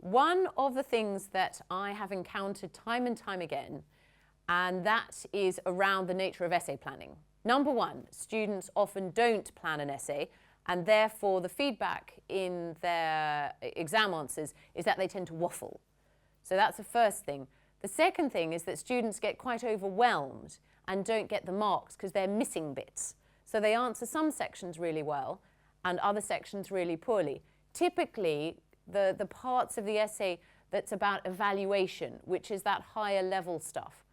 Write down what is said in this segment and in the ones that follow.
one of the things that I have encountered time and time again, and that is around the nature of essay planning. Number one, students often don't plan an essay, and therefore the feedback in their exam answers is that they tend to waffle. So that's the first thing. The second thing is that students get quite overwhelmed and don't get the marks because they're missing bits. So they answer some sections really well and other sections really poorly. Typically, the parts of the essay that's about evaluation, which is that higher level stuff.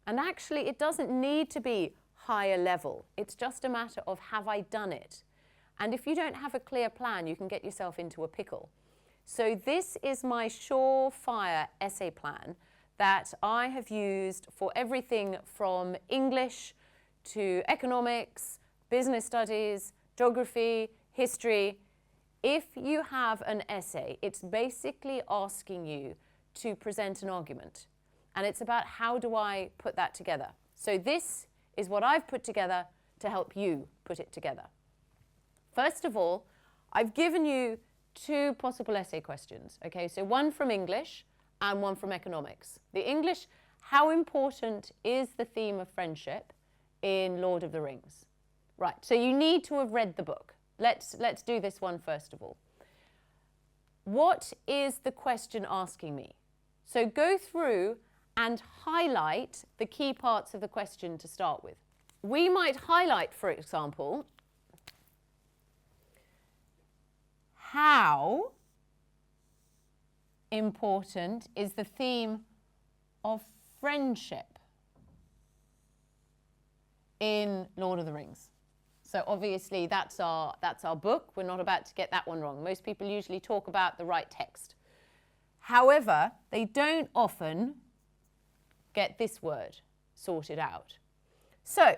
And actually, it doesn't need to be higher level. It's just a matter of, have I done it? And if you don't have a clear plan, you can get yourself into a pickle. So this is my surefire essay plan that I have used for everything from English to economics, business studies, geography, history. If you have an essay, it's basically asking you to present an argument. And it's about, how do I put that together? So this is what I've put together to help you put it together. First of all, I've given you two possible essay questions. Okay, so one from English and one from economics. The English, how important is the theme of friendship in Lord of the Rings? Right, so you need to have read the book. Let's do this one first of all. What is the question asking me? So go through and highlight the key parts of the question to start with. We might highlight, for example, how important is the theme of friendship in Lord of the Rings? So obviously that's our book. We're not about to get that one wrong. Most people usually talk about the right text. However, they don't often get this word sorted out. So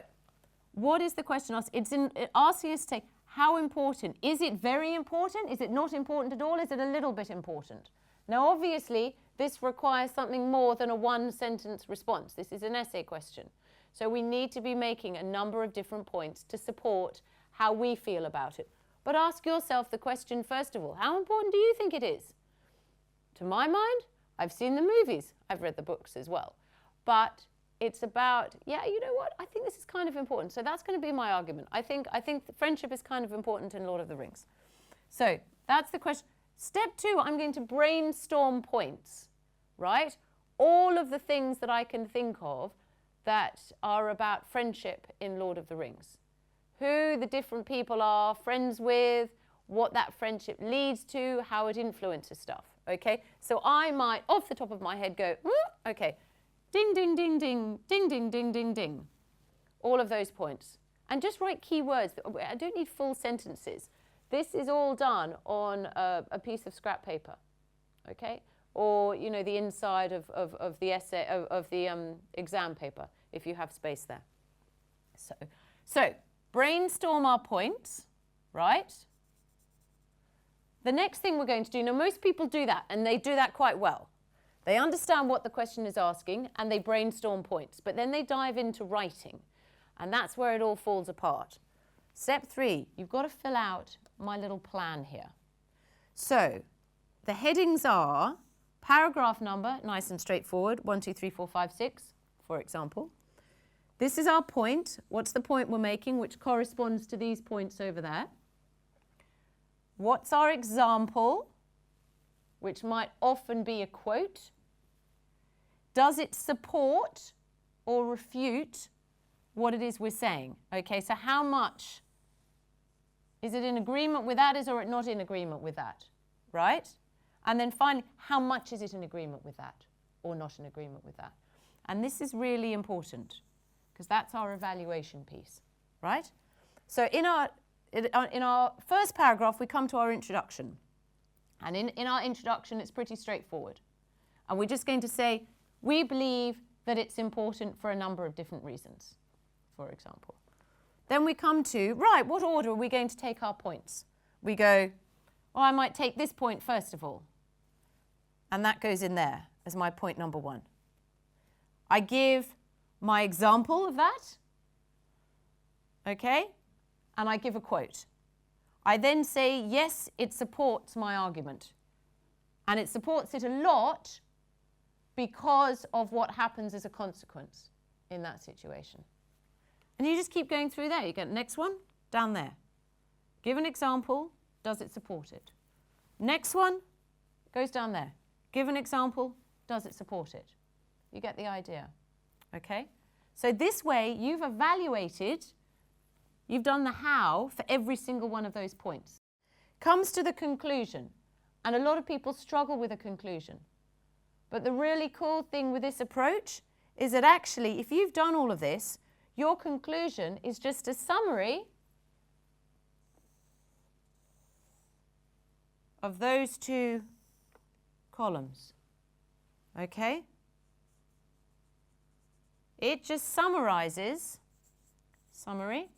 what is the question asked? It's asking us to say, how important? Is it very important? Is it not important at all? Is it a little bit important? Now, obviously, this requires something more than a one-sentence response. This is an essay question. So we need to be making a number of different points to support how we feel about it. But ask yourself the question, first of all, how important do you think it is? To my mind, I've seen the movies. I've read the books as well. But it's about, yeah, you know what? I think this is kind of important. So that's going to be my argument. I think friendship is kind of important in Lord of the Rings. So that's the question. Step two, I'm going to brainstorm points, right? All of the things that I can think of that are about friendship in Lord of the Rings. Who the different people are friends with, what that friendship leads to, how it influences stuff, okay? So I might, off the top of my head, go, okay, ding, ding, ding, ding, ding, ding, ding, ding, ding. All of those points. And just write keywords. I don't need full sentences. This is all done on a piece of scrap paper, okay? Or, you know, the inside of the essay, of the exam paper, if you have space there. So brainstorm our points, right? The next thing we're going to do, now most people do that, and they do that quite well. They understand what the question is asking, and they brainstorm points, but then they dive into writing, and that's where it all falls apart. Step three, you've got to fill out my little plan here. So the headings are paragraph number, nice and straightforward, 1, 2, 3, 4, 5, 6, for example. This is our point. What's the point we're making, which corresponds to these points over there? What's our example, which might often be a quote? Does it support or refute what it is we're saying? Okay, so how much is it in agreement with that, or not in agreement with that, right? And then finally, how much is it in agreement with that or not in agreement with that? And this is really important because that's our evaluation piece, right? So in our first paragraph, we come to our introduction. And in our introduction, it's pretty straightforward. And we're just going to say, we believe that it's important for a number of different reasons, for example. Then we come to, right, what order are we going to take our points? We go, I might take this point first of all. And that goes in there as my point number one. I give my example of that, okay? And I give a quote. I then say, yes, it supports my argument. And it supports it a lot because of what happens as a consequence in that situation. And you just keep going through there. You get the next one, down there. Give an example, does it support it? Next one goes down there. Give an example, does it support it? You get the idea, okay? So this way you've evaluated, you've done the how for every single one of those points. Comes to the conclusion, and a lot of people struggle with a conclusion. But the really cool thing with this approach is that actually, if you've done all of this, your conclusion is just a summary of those two columns, okay? It just summarizes, summary,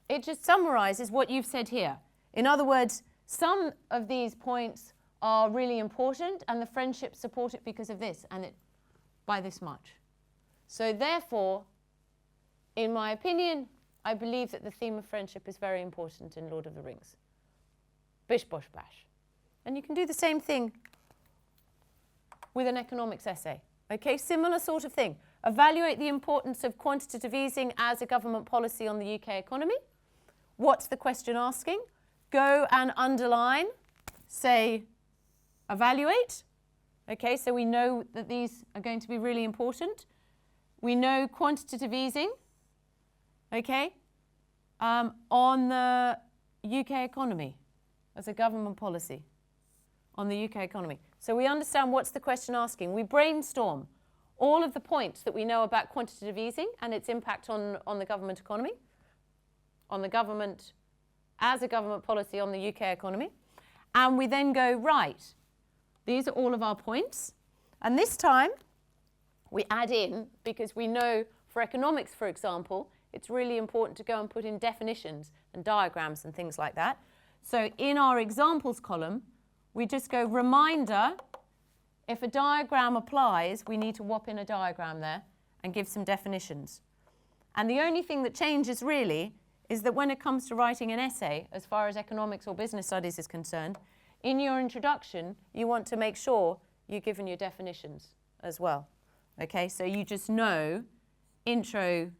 it just summarizes what you've said here. In other words, some of these points are really important and the friendships support it because of this and it by this much. So therefore, in my opinion, I believe that the theme of friendship is very important in Lord of the Rings. Bish, bosh, bash. And you can do the same thing with an economics essay. Okay, similar sort of thing. Evaluate the importance of quantitative easing as a government policy on the UK economy. What's the question asking? Go and underline, say, evaluate. Okay, so we know that these are going to be really important. We know quantitative easing, okay, on the UK economy as a government policy on the UK economy. So we understand what's the question asking. We brainstorm all of the points that we know about quantitative easing and its impact on the government economy, on the government as a government policy on the UK economy. And we then go, right, these are all of our points. And this time we add in, because we know for economics, for example, it's really important to go and put in definitions and diagrams and things like that. So in our examples column, we just go reminder, if a diagram applies, we need to whop in a diagram there and give some definitions. And the only thing that changes really is that when it comes to writing an essay, as far as economics or business studies is concerned, in your introduction, you want to make sure you've given your definitions as well. Okay, so you just know intro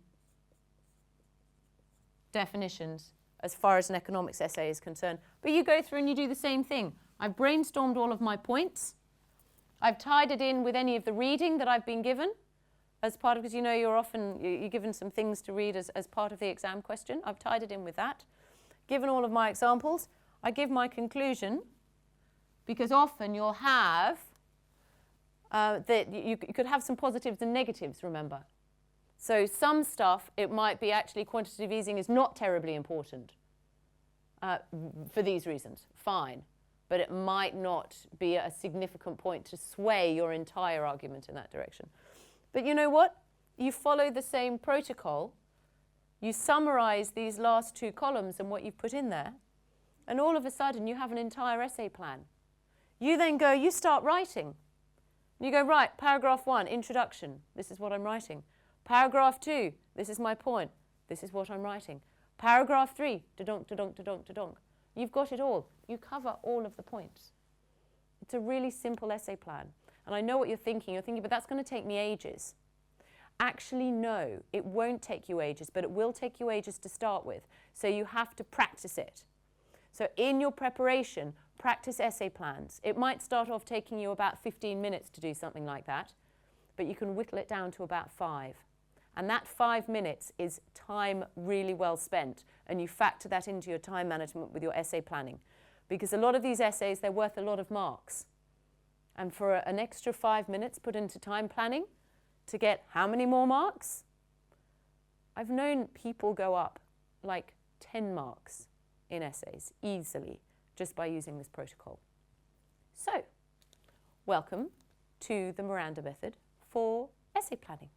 definitions as far as an economics essay is concerned. But you go through and you do the same thing. I've brainstormed all of my points. I've tied it in with any of the reading that I've been given as part of, because you know you're given some things to read as part of the exam question. I've tied it in with that. Given all of my examples, I give my conclusion, because often you'll have, that you could have some positives and negatives, remember. So some stuff, it might be actually quantitative easing is not terribly important for these reasons, fine. But it might not be a significant point to sway your entire argument in that direction. But you know what? You follow the same protocol. You summarize these last two columns and what you've put in there, and all of a sudden you have an entire essay plan. You then go, you start writing. You go, right, paragraph 1, introduction. This is what I'm writing. Paragraph 2, this is my point. This is what I'm writing. Paragraph 3, da-donk, da-donk, da-donk, da-donk. You've got it all. You cover all of the points. It's a really simple essay plan. And I know what you're thinking. You're thinking, but that's going to take me ages. Actually, no, it won't take you ages, but it will take you ages to start with. So you have to practice it. So in your preparation, practice essay plans. It might start off taking you about 15 minutes to do something like that, but you can whittle it down to about 5. And that 5 minutes is time really well spent. And you factor that into your time management with your essay planning. Because a lot of these essays, they're worth a lot of marks. And for an extra 5 minutes put into time planning to get how many more marks? I've known people go up like 10 marks in essays easily just by using this protocol. So, welcome to the Miranda method for essay planning.